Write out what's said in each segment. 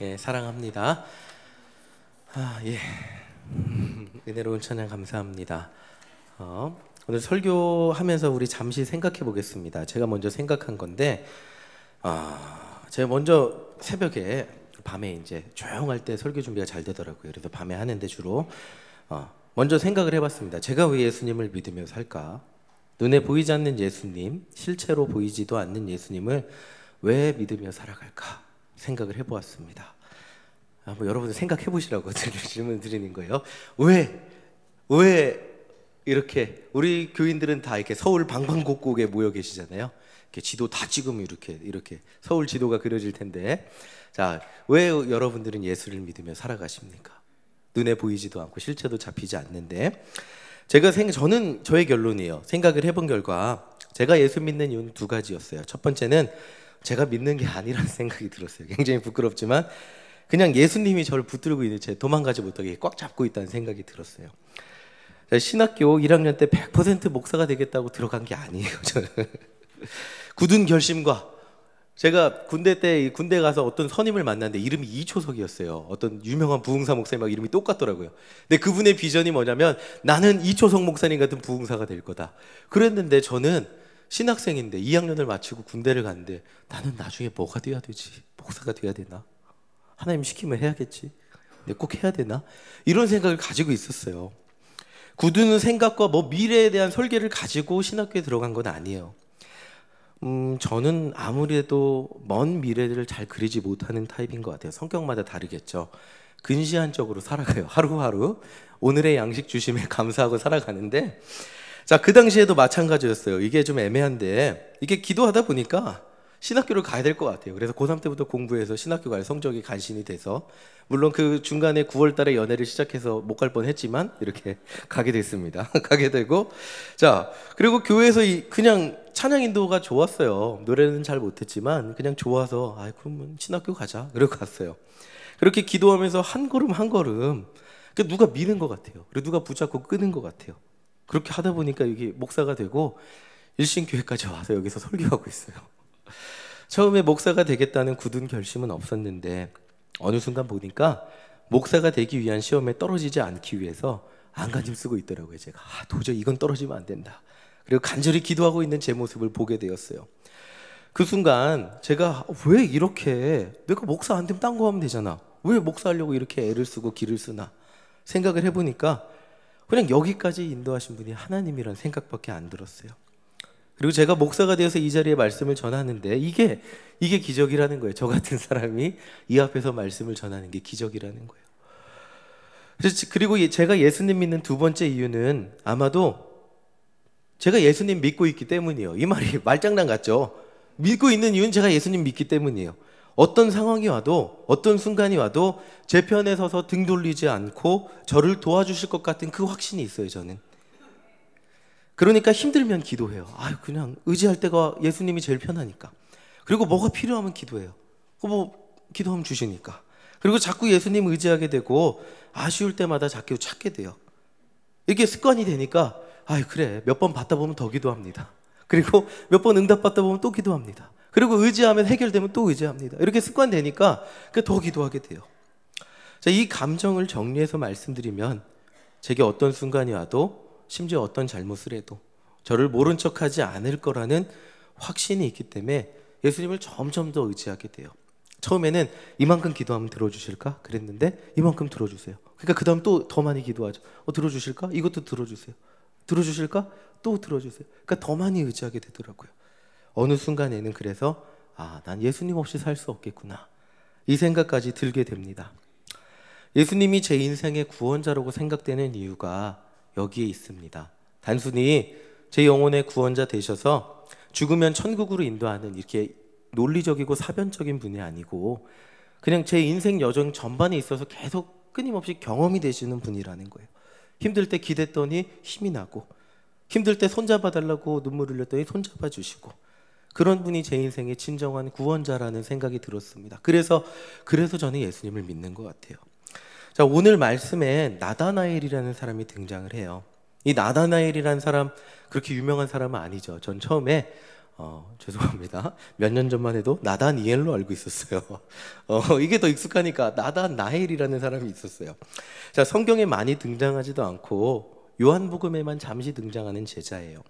예, 사랑합니다. 예. 은혜로운 찬양 감사합니다. 오늘 설교하면서 우리 잠시 생각해 보겠습니다. 제가 먼저 생각한 건데, 제가 먼저 새벽에 밤에 이제 조용할 때 설교 준비가 잘 되더라고요. 그래서 밤에 하는데 주로 먼저 생각을 해봤습니다. 제가 왜 예수님을 믿으며 살까? 눈에 보이지 않는 예수님, 실체로 보이지도 않는 예수님을 왜 믿으며 살아갈까? 생각을 해보았습니다. 한번 여러분들 생각해 보시라고 질문 드리는 거예요. 왜 이렇게 우리 교인들은 다 이렇게 서울 방방곡곡에 모여 계시잖아요. 이렇게 지도 다 찍으면 이렇게 서울 지도가 그려질 텐데, 자, 왜 여러분들은 예수를 믿으며 살아가십니까? 눈에 보이지도 않고 실체도 잡히지 않는데, 저는 저의 결론이에요. 생각을 해본 결과 제가 예수 믿는 이유는 두 가지였어요. 첫 번째는 제가 믿는 게 아니라는 생각이 들었어요. 굉장히 부끄럽지만 그냥 예수님이 저를 붙들고 있는 채 도망가지 못하게 꽉 잡고 있다는 생각이 들었어요. 신학교 1학년 때 100% 목사가 되겠다고 들어간 게 아니에요. 저는 굳은 결심과, 제가 군대 가서 어떤 선임을 만났는데 이름이 이초석이었어요. 어떤 유명한 부흥사 목사님하고 이름이 똑같더라고요. 근데 그분의 비전이 뭐냐면 나는 이초석 목사님 같은 부흥사가 될 거다. 그랬는데 저는 신학생인데 2학년을 마치고 군대를 갔는데 나는 나중에 뭐가 돼야 되지? 목사가 돼야 되나? 하나님 시키면 해야겠지. 근데 꼭 해야 되나? 이런 생각을 가지고 있었어요. 굳은 생각과 미래에 대한 설계를 가지고 신학교에 들어간 건 아니에요. 저는 아무래도 먼 미래를 잘 그리지 못하는 타입인 것 같아요. 성격마다 다르겠죠. 근시안적으로 살아가요. 하루하루 오늘의 양식 주심에 감사하고 살아가는데, 자, 그 당시에도 마찬가지였어요. 이게 좀 애매한데, 이게 기도하다 보니까 신학교를 가야 될 것 같아요. 그래서 고3 때부터 공부해서 신학교 갈 성적이 간신히 돼서, 물론 그 중간에 9월 달에 연애를 시작해서 못 갈 뻔했지만 이렇게 가게 됐습니다. 가게 되고, 자, 그리고 교회에서 그냥 찬양 인도가 좋았어요. 노래는 잘 못했지만 그냥 좋아서 그러면 신학교 가자. 그러고 갔어요. 그렇게 기도하면서 한 걸음 한 걸음 누가 미는 것 같아요. 그리고 누가 붙잡고 끄는 것 같아요. 그렇게 하다 보니까 이게 목사가 되고 일신교회까지 와서 여기서 설교하고 있어요. 처음에 목사가 되겠다는 굳은 결심은 없었는데 어느 순간 보니까 목사가 되기 위한 시험에 떨어지지 않기 위해서 안간힘 쓰고 있더라고요. 제가 도저히 이건 떨어지면 안 된다. 그리고 간절히 기도하고 있는 제 모습을 보게 되었어요. 그 순간 제가 왜 이렇게, 내가 목사 안 되면 딴 거 하면 되잖아, 왜 목사하려고 이렇게 애를 쓰고 기를 쓰나 생각을 해보니까 그냥 여기까지 인도하신 분이 하나님이라는 생각밖에 안 들었어요. 그리고 제가 목사가 되어서 이 자리에 말씀을 전하는데 이게 기적이라는 거예요. 저 같은 사람이 이 앞에서 말씀을 전하는 게 기적이라는 거예요. 그리고 제가 예수님 믿는 두 번째 이유는 아마도 제가 예수님 믿고 있기 때문이에요. 이 말이 말장난 같죠? 믿고 있는 이유는 제가 예수님 믿기 때문이에요. 어떤 상황이 와도, 어떤 순간이 와도 제 편에 서서 등 돌리지 않고 저를 도와주실 것 같은 그 확신이 있어요, 저는. 그러니까 힘들면 기도해요. 그냥 의지할 때가 예수님이 제일 편하니까. 그리고 뭐가 필요하면 기도해요. 기도하면 주시니까. 그리고 자꾸 예수님 의지하게 되고 아쉬울 때마다 자꾸 찾게 돼요. 이게 습관이 되니까 그래, 몇 번 받다 보면 더 기도합니다. 그리고 몇 번 응답 받다 보면 또 기도합니다. 그리고 의지하면 해결되면 또 의지합니다. 이렇게 습관되니까 더 기도하게 돼요. 자, 이 감정을 정리해서 말씀드리면, 제게 어떤 순간이 와도, 심지어 어떤 잘못을 해도 저를 모른 척하지 않을 거라는 확신이 있기 때문에 예수님을 점점 더 의지하게 돼요. 처음에는 이만큼 기도하면 들어주실까? 그랬는데 이만큼 들어주세요. 그러니까 그 다음 또 더 많이 기도하죠. 들어주실까? 이것도 들어주세요. 들어주실까? 또 들어주세요. 그러니까 더 많이 의지하게 되더라고요. 어느 순간에는 그래서 난 예수님 없이 살 수 없겠구나, 이 생각까지 들게 됩니다. 예수님이 제 인생의 구원자라고 생각되는 이유가 여기에 있습니다. 단순히 제 영혼의 구원자 되셔서 죽으면 천국으로 인도하는 이렇게 논리적이고 사변적인 분이 아니고, 그냥 제 인생 여정 전반에 있어서 계속 끊임없이 경험이 되시는 분이라는 거예요. 힘들 때 기댔더니 힘이 나고, 힘들 때 손잡아 달라고 눈물 흘렸더니 손잡아 주시고, 그런 분이 제 인생의 진정한 구원자라는 생각이 들었습니다. 그래서 저는 예수님을 믿는 것 같아요. 자, 오늘 말씀에 나다나엘이라는 사람이 등장을 해요. 이 나다나엘이라는 사람, 그렇게 유명한 사람은 아니죠. 전 처음에 죄송합니다. 몇 년 전만 해도 나다니엘로 알고 있었어요. 이게 더 익숙하니까 나다나엘이라는 사람이 있었어요. 자, 성경에 많이 등장하지도 않고 요한복음에만 잠시 등장하는 제자예요.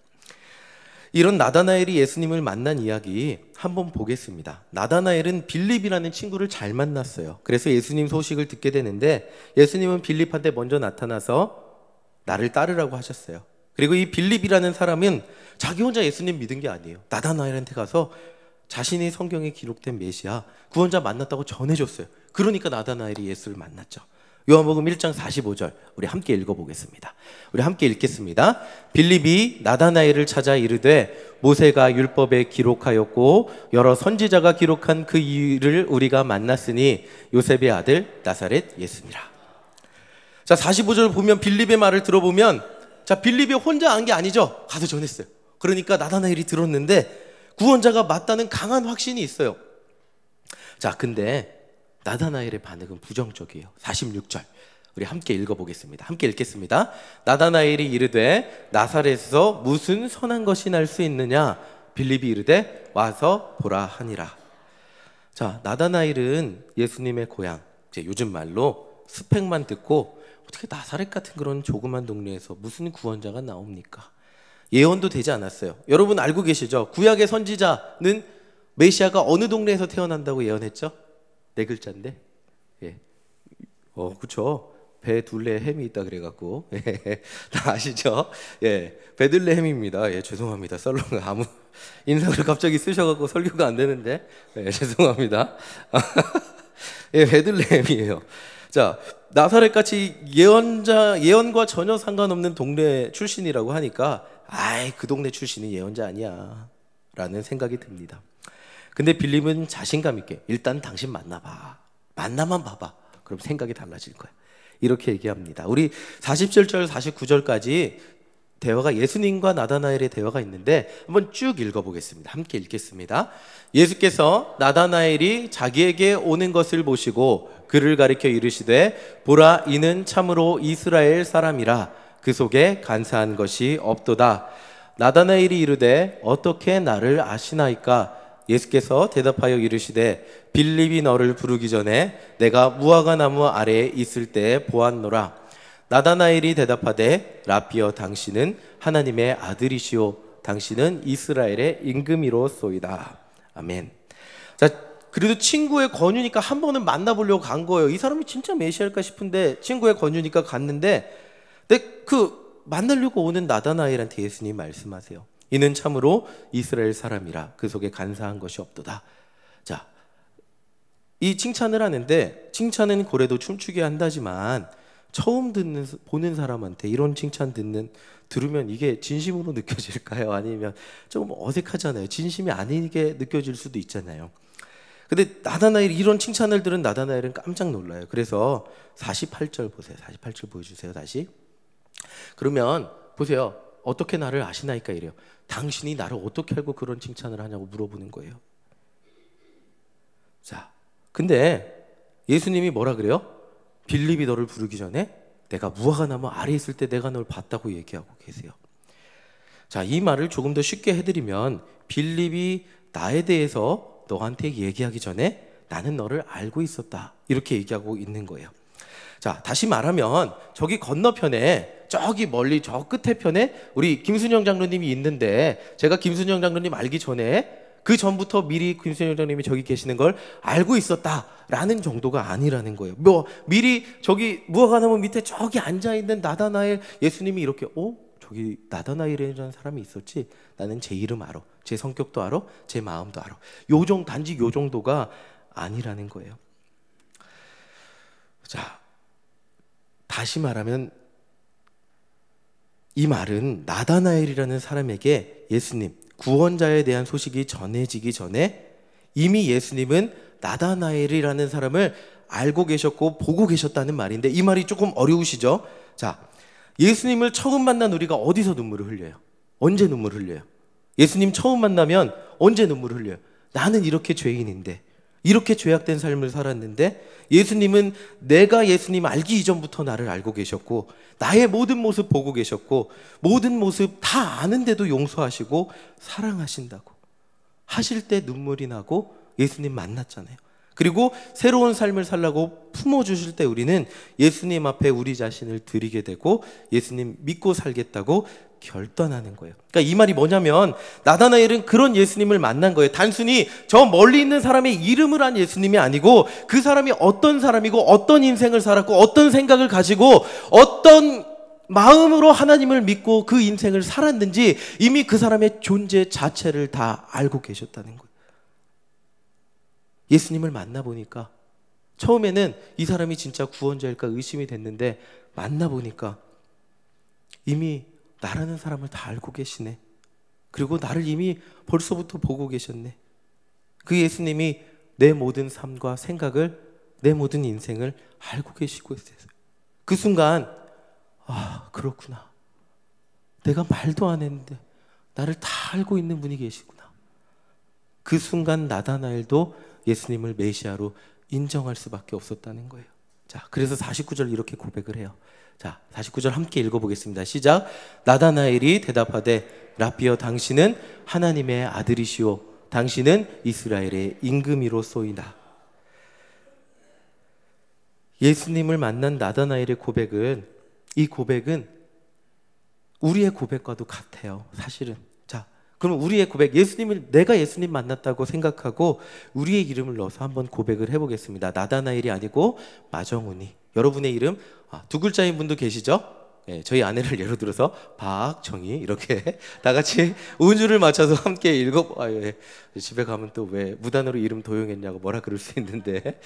이런 나다나엘이 예수님을 만난 이야기 한번 보겠습니다. 나다나엘은 빌립이라는 친구를 잘 만났어요. 그래서 예수님 소식을 듣게 되는데 예수님은 빌립한테 먼저 나타나서 나를 따르라고 하셨어요. 그리고 이 빌립이라는 사람은 자기 혼자 예수님 믿은 게 아니에요. 나다나엘한테 가서 자신이 성경에 기록된 메시아 구원자 만났다고 전해줬어요. 그러니까 나다나엘이 예수를 만났죠. 요한복음 1장 45절 우리 함께 읽어보겠습니다. 우리 함께 읽겠습니다. 빌립이 나다나엘을 찾아 이르되 모세가 율법에 기록하였고 여러 선지자가 기록한 그 일을 우리가 만났으니 요셉의 아들 나사렛 예수니라. 자, 45절 보면 빌립의 말을 들어보면 자, 빌립이 혼자 한 게 아니죠. 가서 전했어요. 그러니까 나다나엘이 들었는데 구원자가 맞다는 강한 확신이 있어요. 자, 근데 나다나엘의 반응은 부정적이에요. 46절 우리 함께 읽어보겠습니다. 함께 읽겠습니다. 나다나엘이 이르되 나사렛에서 무슨 선한 것이 날 수 있느냐? 빌립이 이르되 와서 보라 하니라. 자, 나다나엘은 예수님의 고향, 이제 요즘 말로 스펙만 듣고 어떻게 나사렛 같은 그런 조그만 동네에서 무슨 구원자가 나옵니까? 예언도 되지 않았어요. 여러분 알고 계시죠? 구약의 선지자는 메시아가 어느 동네에서 태어난다고 예언했죠? 네 글자인데, 예, 그렇죠. 베둘레헴이 있다 그래갖고, 예, 다 아시죠? 예, 베들레헴입니다. 예, 죄송합니다. 썰렁 아무 인상을 갑자기 쓰셔갖고 설교가 안 되는데, 예, 죄송합니다. 예, 베들레헴이에요. 자, 나사렛 같이 예언과 전혀 상관없는 동네 출신이라고 하니까, 그 동네 출신이 예언자 아니야 라는 생각이 듭니다. 근데 빌립은 자신감 있게 일단 당신 만나봐. 만나만 봐봐. 그럼 생각이 달라질 거야. 이렇게 얘기합니다. 우리 47절 49절까지 대화가 예수님과 나다나엘의 대화가 있는데 한번 쭉 읽어보겠습니다. 함께 읽겠습니다. 예수께서 나다나엘이 자기에게 오는 것을 보시고 그를 가리켜 이르시되 보라 이는 참으로 이스라엘 사람이라 그 속에 간사한 것이 없도다. 나다나엘이 이르되 어떻게 나를 아시나이까? 예수께서 대답하여 이르시되 빌립이 너를 부르기 전에 내가 무화과 나무 아래에 있을 때 보았노라. 나다나엘이 대답하되 라비여 당신은 하나님의 아들이시오 당신은 이스라엘의 임금이로소이다. 아멘. 자, 그래도 친구의 권유니까 한 번은 만나보려고 간 거예요. 이 사람이 진짜 메시아일까 싶은데 친구의 권유니까 갔는데 만나려고 오는 나다나엘한테 예수님 말씀하세요. 이는 참으로 이스라엘 사람이라 그 속에 간사한 것이 없도다. 자, 이 칭찬을 하는데 칭찬은 고래도 춤추게 한다지만 처음 보는 사람한테 이런 칭찬 들으면 이게 진심으로 느껴질까요? 아니면 조금 어색하잖아요. 진심이 아니게 느껴질 수도 있잖아요. 근데 나다나엘이 이런 칭찬을 들은 나다나엘은 깜짝 놀라요. 그래서 48절 보세요. 48절 보여주세요. 다시. 그러면 보세요. 어떻게 나를 아시나이까 이래요. 당신이 나를 어떻게 알고 그런 칭찬을 하냐고 물어보는 거예요. 자, 근데 예수님이 뭐라 그래요? 빌립이 너를 부르기 전에 내가 무화과 나무 아래에 있을 때 내가 널 봤다고 얘기하고 계세요. 자, 이 말을 조금 더 쉽게 해드리면 빌립이 나에 대해서 너한테 얘기하기 전에 나는 너를 알고 있었다 이렇게 얘기하고 있는 거예요. 자, 다시 말하면 저기 건너편에 저기 멀리 저 끝에 편에 우리 김순영 장로님이 있는데 제가 김순영 장로님 알기 전에 그 전부터 미리 김순영 장로님이 저기 계시는 걸 알고 있었다라는 정도가 아니라는 거예요. 미리 저기 무화과 나무 밑에 저기 앉아있는 나다나엘 예수님이 이렇게 저기 나다나엘이라는 사람이 있었지. 나는 제 이름 알아. 제 성격도 알아. 제 마음도 알아. 단지 요 정도가 아니라는 거예요. 자, 다시 말하면 이 말은 나다나엘이라는 사람에게 예수님, 구원자에 대한 소식이 전해지기 전에 이미 예수님은 나다나엘이라는 사람을 알고 계셨고 보고 계셨다는 말인데 이 말이 조금 어려우시죠? 자, 예수님을 처음 만난 우리가 어디서 눈물을 흘려요? 언제 눈물을 흘려요? 예수님 처음 만나면 언제 눈물을 흘려요? 나는 이렇게 죄인인데 이렇게 죄악된 삶을 살았는데 예수님은 내가 예수님 알기 이전부터 나를 알고 계셨고 나의 모든 모습 보고 계셨고 모든 모습 다 아는데도 용서하시고 사랑하신다고. 하실 때 눈물이 나고 예수님 만났잖아요. 그리고 새로운 삶을 살라고 품어주실 때 우리는 예수님 앞에 우리 자신을 드리게 되고 예수님 믿고 살겠다고 결단하는 거예요. 그러니까 이 말이 뭐냐면 나다나엘은 그런 예수님을 만난 거예요. 단순히 저 멀리 있는 사람의 이름을 한 예수님이 아니고 그 사람이 어떤 사람이고 어떤 인생을 살았고 어떤 생각을 가지고 어떤 마음으로 하나님을 믿고 그 인생을 살았는지 이미 그 사람의 존재 자체를 다 알고 계셨다는 거예요. 예수님을 만나보니까 처음에는 이 사람이 진짜 구원자일까 의심이 됐는데 만나보니까 이미 나라는 사람을 다 알고 계시네. 그리고 나를 이미 벌써부터 보고 계셨네. 그 예수님이 내 모든 삶과 생각을, 내 모든 인생을 알고 계시고 있어요. 그 순간 아, 그렇구나. 내가 말도 안 했는데 나를 다 알고 있는 분이 계시구나. 그 순간 나다나엘도 예수님을 메시아로 인정할 수밖에 없었다는 거예요. 자, 그래서 49절 이렇게 고백을 해요. 자, 49절 함께 읽어보겠습니다. 시작. 나다나엘이 대답하되 라삐여 당신은 하나님의 아들이시오 당신은 이스라엘의 임금이로소이다. 예수님을 만난 나다나엘의 고백은, 이 고백은 우리의 고백과도 같아요. 사실은. 자, 그럼 우리의 고백, 내가 예수님 만났다고 생각하고 우리의 이름을 넣어서 한번 고백을 해보겠습니다. 나다나엘이 아니고 마정훈이. 여러분의 이름 두 글자인 분도 계시죠? 네, 저희 아내를 예로 들어서 박정희 이렇게 다 같이 운율을 맞춰서 함께 집에 가면 또 왜 무단으로 이름 도용했냐고 뭐라 그럴 수 있는데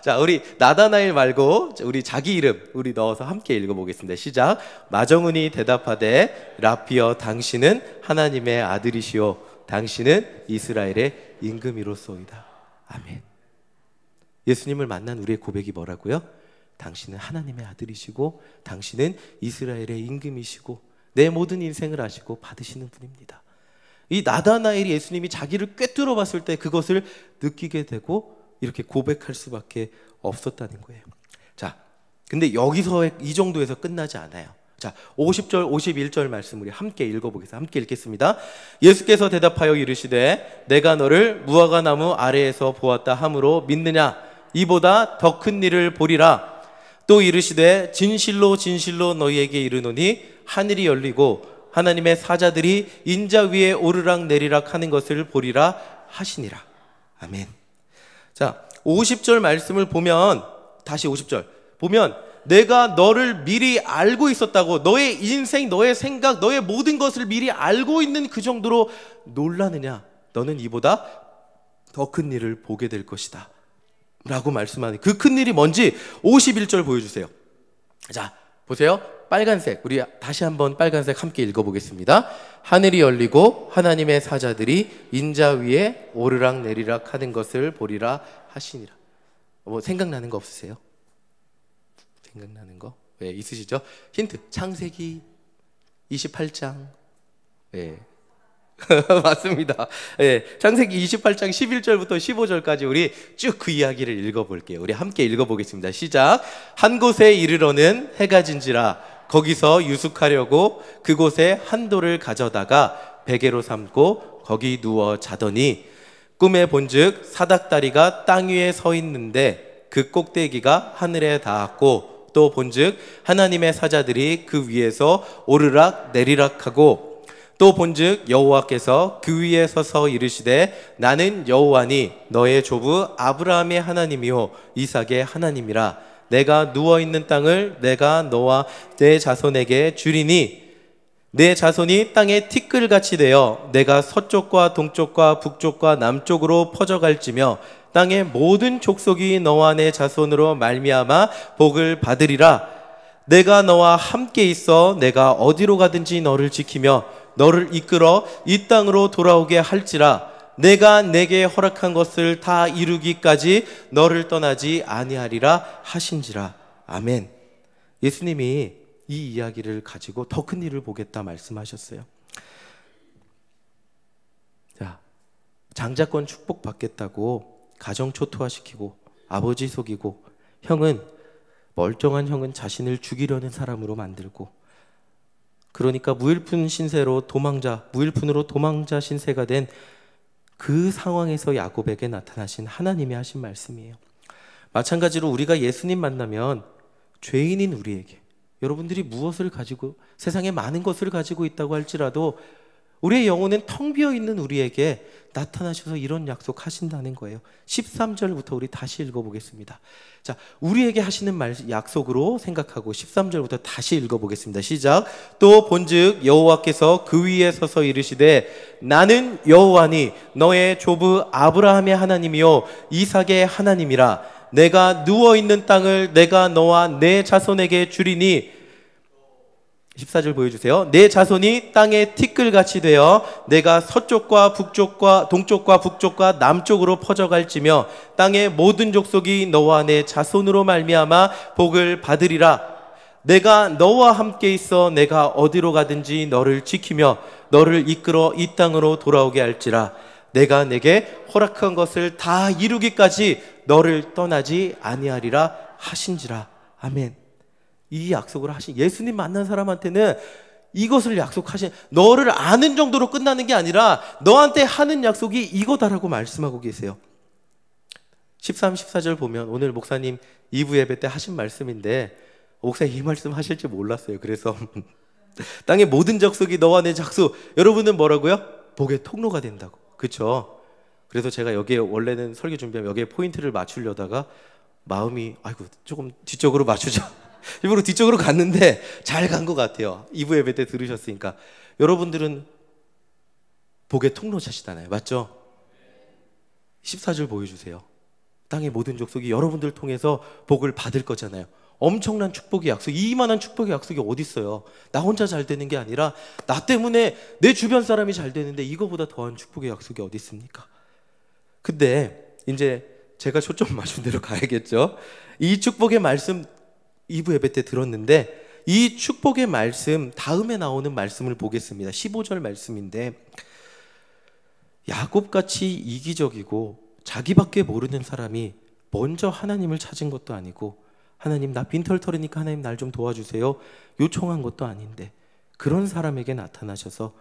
자 우리 나다나엘 말고 우리 자기 이름 우리 넣어서 함께 읽어보겠습니다. 시작. 마정훈이 대답하되 라삐여 당신은 하나님의 아들이시오 당신은 이스라엘의 임금이로소이다. 아멘. 예수님을 만난 우리의 고백이 뭐라고요? 당신은 하나님의 아들이시고 당신은 이스라엘의 임금이시고 내 모든 인생을 아시고 받으시는 분입니다. 이 나다나엘이 예수님이 자기를 꿰뚫어 봤을 때 그것을 느끼게 되고 이렇게 고백할 수밖에 없었다는 거예요. 자, 근데 여기서 이 정도에서 끝나지 않아요. 자, 50절 51절 말씀 우리 함께 읽어보겠습니다. 함께 읽겠습니다. 예수께서 대답하여 이르시되 내가 너를 무화과 나무 아래에서 보았다 함으로 믿느냐? 이보다 더 큰 일을 보리라. 또 이르시되 진실로 진실로 너희에게 이르노니 하늘이 열리고 하나님의 사자들이 인자 위에 오르락 내리락 하는 것을 보리라 하시니라. 아멘. 자, 50절 말씀을 보면 다시 50절 보면 내가 너를 미리 알고 있었다고, 너의 인생, 너의 생각, 너의 모든 것을 미리 알고 있는 그 정도로 놀라느냐? 너는 이보다 더 큰 일을 보게 될 것이다 라고 말씀하는 그 큰 일이 뭔지 51절 보여주세요. 자, 보세요. 빨간색, 우리 다시 한번 빨간색 함께 읽어보겠습니다. 하늘이 열리고 하나님의 사자들이 인자 위에 오르락 내리락 하는 것을 보리라 하시니라. 뭐 생각나는 거 없으세요? 생각나는 거? 네, 있으시죠? 힌트, 창세기 28장. 네. 맞습니다. 네, 창세기 28장 11절부터 15절까지 우리 쭉 그 이야기를 읽어볼게요. 우리 함께 읽어보겠습니다. 시작. 한 곳에 이르러는 해가 진지라 거기서 유숙하려고 그곳에 한 돌을 가져다가 베개로 삼고 거기 누워 자더니 꿈에 본즉 사닥다리가 땅 위에 서 있는데 그 꼭대기가 하늘에 닿았고 또 본즉 하나님의 사자들이 그 위에서 오르락 내리락하고 또 본즉 여호와께서 그 위에 서서 이르시되 나는 여호와니 너의 조부 아브라함의 하나님이요 이삭의 하나님이라. 내가 누워있는 땅을 내가 너와 내 자손에게 주리니 내 자손이 땅에 티끌같이 되어 내가 서쪽과 동쪽과 북쪽과 남쪽으로 퍼져갈지며 땅의 모든 족속이 너와 내 자손으로 말미암아 복을 받으리라. 내가 너와 함께 있어 내가 어디로 가든지 너를 지키며 너를 이끌어 이 땅으로 돌아오게 할지라. 내가 내게 허락한 것을 다 이루기까지 너를 떠나지 아니하리라 하신지라. 아멘. 예수님이 이 이야기를 가지고 더 큰 일을 보겠다 말씀하셨어요. 자, 장자권 축복받겠다고 가정 초토화시키고 아버지 속이고 멀쩡한 형은 자신을 죽이려는 사람으로 만들고, 그러니까 무일푼 신세로 무일푼으로 도망자 신세가 된 그 상황에서 야곱에게 나타나신 하나님이 하신 말씀이에요. 마찬가지로 우리가 예수님 만나면 죄인인 우리에게, 여러분들이 무엇을 가지고, 세상에 많은 것을 가지고 있다고 할지라도 우리의 영혼은 텅 비어 있는 우리에게 나타나셔서 이런 약속 하신다는 거예요. 13절부터 우리 다시 읽어보겠습니다. 자, 우리에게 하시는 약속으로 생각하고 13절부터 다시 읽어보겠습니다. 시작. 또 본즉 여호와께서 그 위에 서서 이르시되 나는 여호와니 너의 조부 아브라함의 하나님이요 이삭의 하나님이라. 내가 누워있는 땅을 내가 너와 내 자손에게 주리니, 14절 보여주세요. 내 자손이 땅의 티끌같이 되어 내가 서쪽과 북쪽과 동쪽과 북쪽과 남쪽으로 퍼져갈지며 땅의 모든 족속이 너와 내 자손으로 말미암아 복을 받으리라. 내가 너와 함께 있어 내가 어디로 가든지 너를 지키며 너를 이끌어 이 땅으로 돌아오게 할지라. 내가 내게 허락한 것을 다 이루기까지 너를 떠나지 아니하리라 하신지라. 아멘. 이 약속을 하신, 예수님 만난 사람한테는 이것을 약속하신, 너를 아는 정도로 끝나는 게 아니라 너한테 하는 약속이 이거다라고 말씀하고 계세요. 13, 14절 보면 오늘 목사님 2부 예배 때 하신 말씀인데, 목사님 이 말씀 하실지 몰랐어요. 그래서 땅의 모든 족속이 너와 내 족속, 여러분은 뭐라고요? 복의 통로가 된다고. 그렇죠? 그래서 제가 여기에 원래는 설교 준비하면 여기에 포인트를 맞추려다가 마음이 아이고 조금 뒤쪽으로 맞추자, 일부러 뒤쪽으로 갔는데 잘 간 것 같아요. 2부 예배 때 들으셨으니까. 여러분들은 복의 통로자시잖아요. 맞죠? 14절 보여주세요. 땅의 모든 족속이 여러분들 통해서 복을 받을 거잖아요. 엄청난 축복의 약속, 이만한 축복의 약속이 어디 있어요? 나 혼자 잘 되는 게 아니라 나 때문에 내 주변 사람이 잘 되는데 이거보다 더한 축복의 약속이 어디 있습니까? 근데 이제 제가 초점 맞춘 대로 가야겠죠. 이 축복의 말씀 2부 예배 때 들었는데, 이 축복의 말씀 다음에 나오는 말씀을 보겠습니다. 15절 말씀인데, 야곱같이 이기적이고 자기밖에 모르는 사람이 먼저 하나님을 찾은 것도 아니고, 하나님 나 빈털터리니까 하나님 날 좀 도와주세요 요청한 것도 아닌데, 그런 사람에게 나타나셔서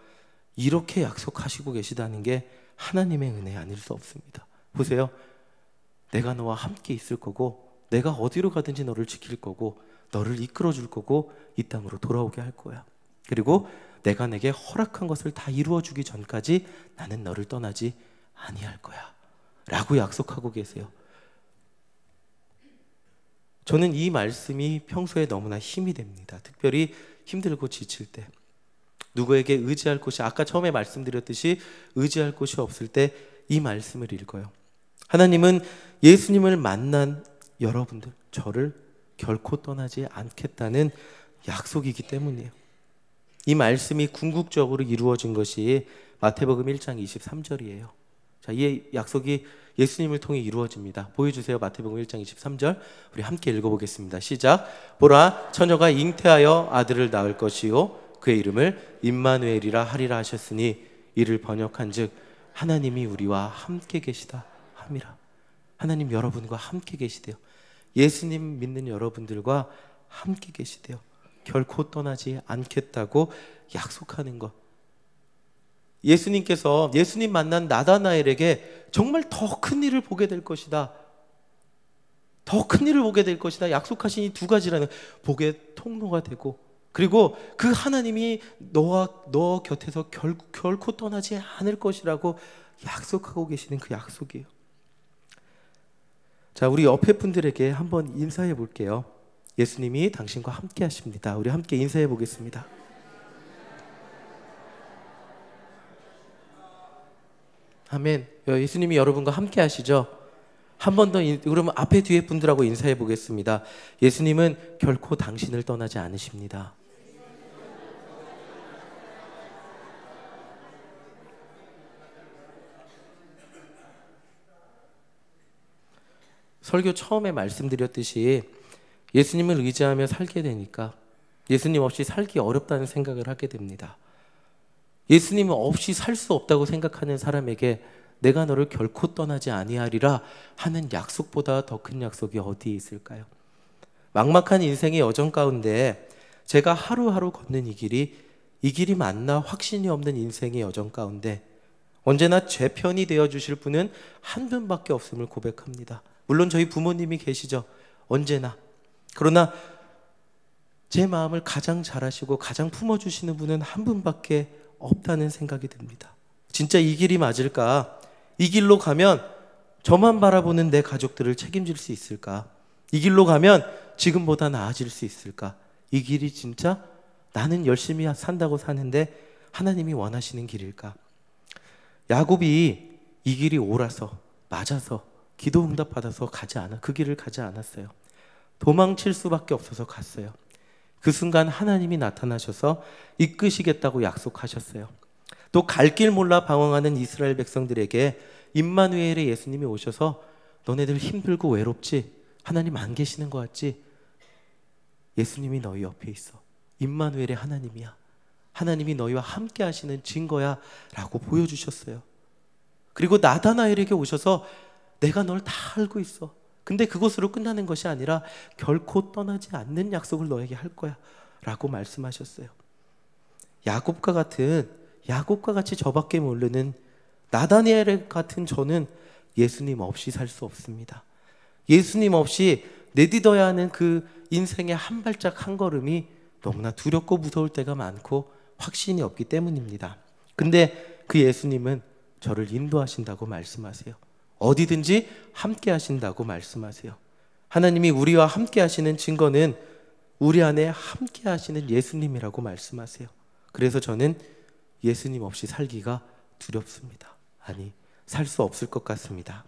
이렇게 약속하시고 계시다는 게 하나님의 은혜 아닐 수 없습니다. 보세요. 내가 너와 함께 있을 거고, 내가 어디로 가든지 너를 지킬 거고, 너를 이끌어 줄 거고, 이 땅으로 돌아오게 할 거야. 그리고 내가 내게 허락한 것을 다 이루어 주기 전까지 나는 너를 떠나지 아니할 거야 라고 약속하고 계세요. 저는 이 말씀이 평소에 너무나 힘이 됩니다. 특별히 힘들고 지칠 때, 누구에게 의지할 곳이, 아까 처음에 말씀드렸듯이 의지할 곳이 없을 때 이 말씀을 읽어요. 하나님은 예수님을 만난 여러분들, 저를 결코 떠나지 않겠다는 약속이기 때문이에요. 이 말씀이 궁극적으로 이루어진 것이 마태복음 1장 23절이에요. 자, 이 약속이 예수님을 통해 이루어집니다. 보여주세요. 마태복음 1장 23절 우리 함께 읽어보겠습니다. 시작. 보라, 처녀가 잉태하여 아들을 낳을 것이요 그의 이름을 임마누엘이라 하리라 하셨으니 이를 번역한즉 하나님이 우리와 함께 계시다 함이라. 하나님 여러분과 함께 계시대요. 예수님 믿는 여러분들과 함께 계시대요. 결코 떠나지 않겠다고 약속하는 것. 예수님께서 예수님 만난 나다나엘에게 정말 더 큰 일을 보게 될 것이다, 더 큰 일을 보게 될 것이다 약속하신 이 두 가지라는, 복의 통로가 되고, 그리고 그 하나님이 너 곁에서 결코 떠나지 않을 것이라고 약속하고 계시는 그 약속이에요. 자, 우리 옆에 분들에게 한번 인사해 볼게요. 예수님이 당신과 함께 하십니다. 우리 함께 인사해 보겠습니다. 아멘. 예수님이 여러분과 함께 하시죠? 한 번 더, 그러면 앞에 뒤에 분들하고 인사해 보겠습니다. 예수님은 결코 당신을 떠나지 않으십니다. 설교 처음에 말씀드렸듯이 예수님을 의지하며 살게 되니까 예수님 없이 살기 어렵다는 생각을 하게 됩니다. 예수님 없이 살 수 없다고 생각하는 사람에게 내가 너를 결코 떠나지 아니하리라 하는 약속보다 더 큰 약속이 어디에 있을까요? 막막한 인생의 여정 가운데 제가 하루하루 걷는 이 길이 맞나 확신이 없는 인생의 여정 가운데 언제나 제 편이 되어 주실 분은 한 분밖에 없음을 고백합니다. 물론 저희 부모님이 계시죠. 언제나. 그러나 제 마음을 가장 잘 아시고 가장 품어주시는 분은 한 분밖에 없다는 생각이 듭니다. 진짜 이 길이 맞을까? 이 길로 가면 저만 바라보는 내 가족들을 책임질 수 있을까? 이 길로 가면 지금보다 나아질 수 있을까? 이 길이 진짜 나는 열심히 산다고 사는데 하나님이 원하시는 길일까? 야곱이 이 길이 옳아서 맞아서 기도 응답 받아서 그 길을 가지 않았어요. 도망칠 수밖에 없어서 갔어요. 그 순간 하나님이 나타나셔서 이끄시겠다고 약속하셨어요. 또 갈 길 몰라 방황하는 이스라엘 백성들에게 임마누엘의 예수님이 오셔서 너네들 힘들고 외롭지? 하나님 안 계시는 것 같지? 예수님이 너희 옆에 있어. 임마누엘의 하나님이야. 하나님이 너희와 함께 하시는 증거야 라고 보여주셨어요. 그리고 나다나엘에게 오셔서 내가 널 다 알고 있어. 근데 그것으로 끝나는 것이 아니라 결코 떠나지 않는 약속을 너에게 할 거야 라고 말씀하셨어요. 야곱과 같이 저밖에 모르는 나다니엘 같은 저는 예수님 없이 살 수 없습니다. 예수님 없이 내딛어야 하는 그 인생의 한 발짝 한 걸음이 너무나 두렵고 무서울 때가 많고 확신이 없기 때문입니다. 근데 그 예수님은 저를 인도하신다고 말씀하세요. 어디든지 함께 하신다고 말씀하세요. 하나님이 우리와 함께 하시는 증거는 우리 안에 함께 하시는 예수님이라고 말씀하세요. 그래서 저는 예수님 없이 살기가 두렵습니다. 아니, 살 수 없을 것 같습니다.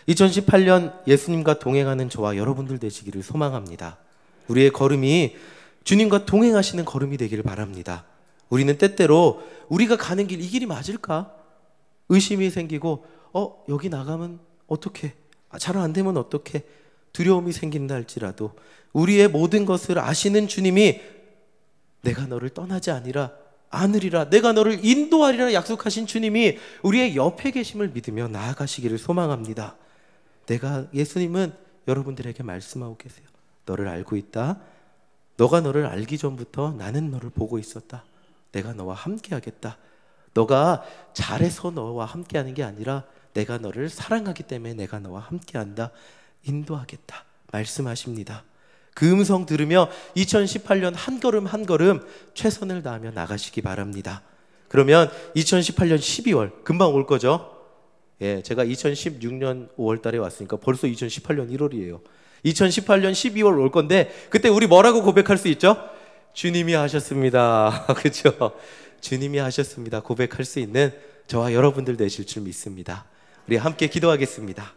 2018년 예수님과 동행하는 저와 여러분들 되시기를 소망합니다. 우리의 걸음이 주님과 동행하시는 걸음이 되기를 바랍니다. 우리는 때때로 우리가 가는 길, 이 길이 맞을까? 의심이 생기고 여기 나가면 어떡해? 잘 안 되면 어떡해? 두려움이 생긴다 할지라도 우리의 모든 것을 아시는 주님이 내가 너를 떠나지 않으리라, 내가 너를 인도하리라 약속하신 주님이 우리의 옆에 계심을 믿으며 나아가시기를 소망합니다. 예수님은 여러분들에게 말씀하고 계세요. 너를 알고 있다. 너가 너를 알기 전부터 나는 너를 보고 있었다. 내가 너와 함께 하겠다. 너가 잘해서 너와 함께 하는 게 아니라 내가 너를 사랑하기 때문에 내가 너와 함께 한다. 인도하겠다. 말씀하십니다. 그 음성 들으며 2018년 한 걸음 한 걸음 최선을 다하며 나가시기 바랍니다. 그러면 2018년 12월 금방 올 거죠? 예, 제가 2016년 5월 달에 왔으니까 벌써 2018년 1월이에요. 2018년 12월 올 건데 그때 우리 뭐라고 고백할 수 있죠? 주님이 하셨습니다. 그렇죠? 주님이 하셨습니다. 고백할 수 있는 저와 여러분들 되실 줄 믿습니다. 우리 함께 기도하겠습니다.